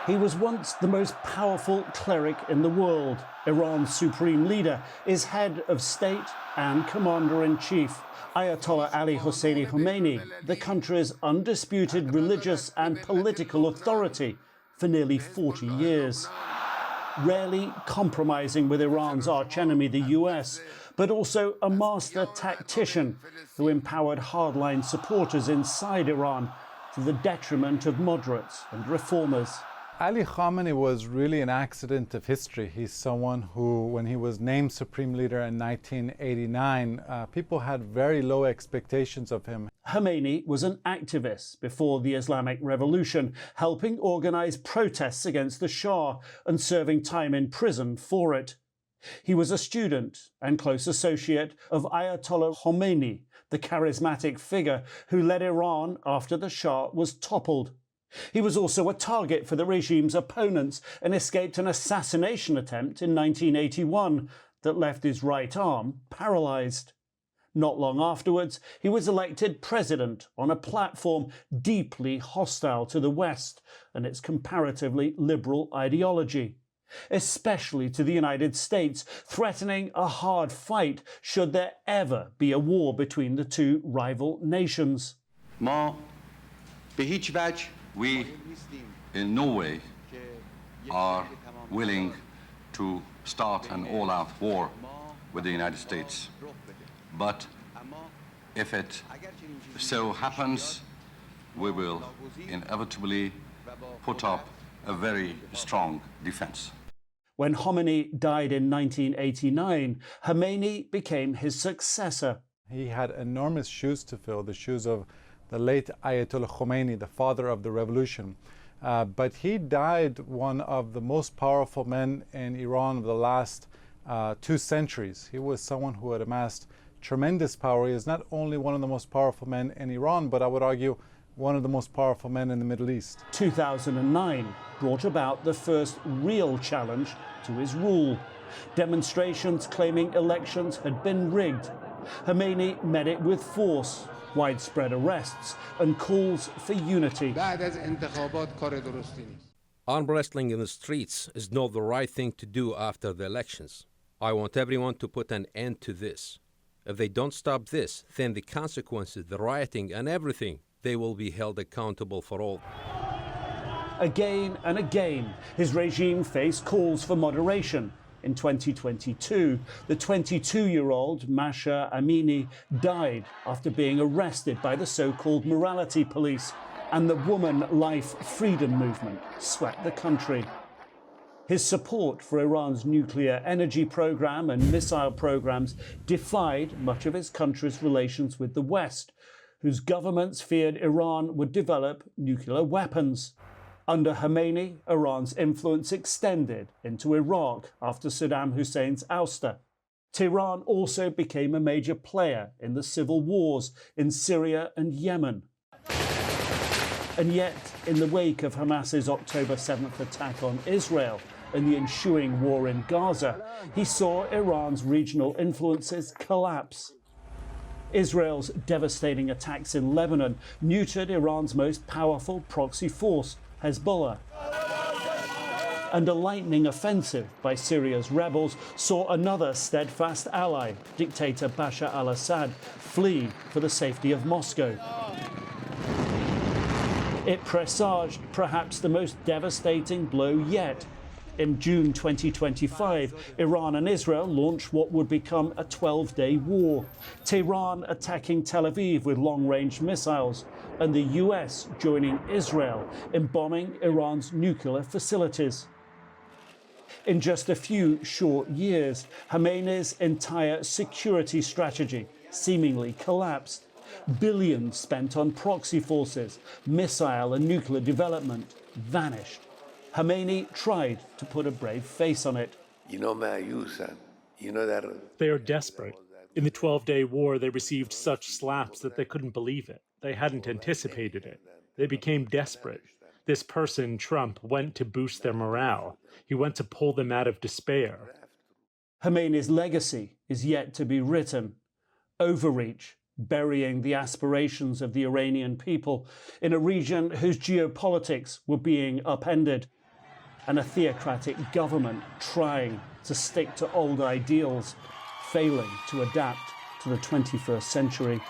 He was once the most powerful cleric in the world. Iran's supreme leader is head of state and commander-in-chief. Ayatollah Ali Hosseini Khamenei, the country's undisputed religious and political authority for nearly 40 years. Rarely compromising with Iran's archenemy, the US, but also a master tactician who empowered hardline supporters inside Iran to the detriment of moderates and reformers. Ali Khamenei was really an accident of history. He's someone who, when he was named Supreme Leader in 1989, people had very low expectations of him. Khamenei was an activist before the Islamic Revolution, helping organize protests against the Shah and serving time in prison for it. He was a student and close associate of Ayatollah Khamenei, the charismatic figure who led Iran after the Shah was toppled. He was also a target for the regime's opponents and escaped an assassination attempt in 1981 that left his right arm paralysed. Not long afterwards, he was elected president on a platform deeply hostile to the West and its comparatively liberal ideology, especially to the United States, threatening a hard fight should there ever be a war between the two rival nations. We, in no way, are willing to start an all-out war with the United States. But if it so happens, we will inevitably put up a very strong defense. When Khamenei died in 1989, Khamenei became his successor. He had enormous shoes to fill, the shoes of the late Ayatollah Khomeini, the father of the revolution. But he died one of the most powerful men in Iran of the last 2 centuries. He was someone who had amassed tremendous power. He is not only one of the most powerful men in Iran, but I would argue one of the most powerful men in the Middle East. 2009 brought about the first real challenge to his rule. Demonstrations claiming elections had been rigged. Khamenei met it with force, widespread arrests and calls for unity. Arm wrestling in the streets is not the right thing to do after the elections. I want everyone to put an end to this. If they don't stop this, then the consequences, the rioting and everything, they will be held accountable for all. Again and again, his regime faced calls for moderation. In 2022, the 22-year-old Masha Amini died after being arrested by the so-called morality police, and the Woman Life Freedom movement swept the country. His support for Iran's nuclear energy program and missile programs defied much of his country's relations with the West, whose governments feared Iran would develop nuclear weapons. Under Khamenei, Iran's influence extended into Iraq after Saddam Hussein's ouster. Tehran also became a major player in the civil wars in Syria and Yemen. And yet, in the wake of Hamas's October 7th attack on Israel and the ensuing war in Gaza, he saw Iran's regional influences collapse. Israel's devastating attacks in Lebanon neutered Iran's most powerful proxy force, Hezbollah. And a lightning offensive by Syria's rebels saw another steadfast ally, dictator Bashar al-Assad, flee for the safety of Moscow. It presaged perhaps the most devastating blow yet. In June 2025, Iran and Israel launched what would become a 12-day war, Tehran attacking Tel Aviv with long-range missiles, and the US joining Israel in bombing Iran's nuclear facilities. In just a few short years, Khamenei's entire security strategy seemingly collapsed. Billions spent on proxy forces, missile and nuclear development vanished. Khamenei tried to put a brave face on it. They are desperate. In the 12-day war, they received such slaps that they couldn't believe it. They hadn't anticipated it. They became desperate. This person, Trump, went to boost their morale. He went to pull them out of despair. Khamenei's legacy is yet to be written. Overreach, burying the aspirations of the Iranian people in a region whose geopolitics were being upended. and a theocratic government trying to stick to old ideals, failing to adapt to the 21st century.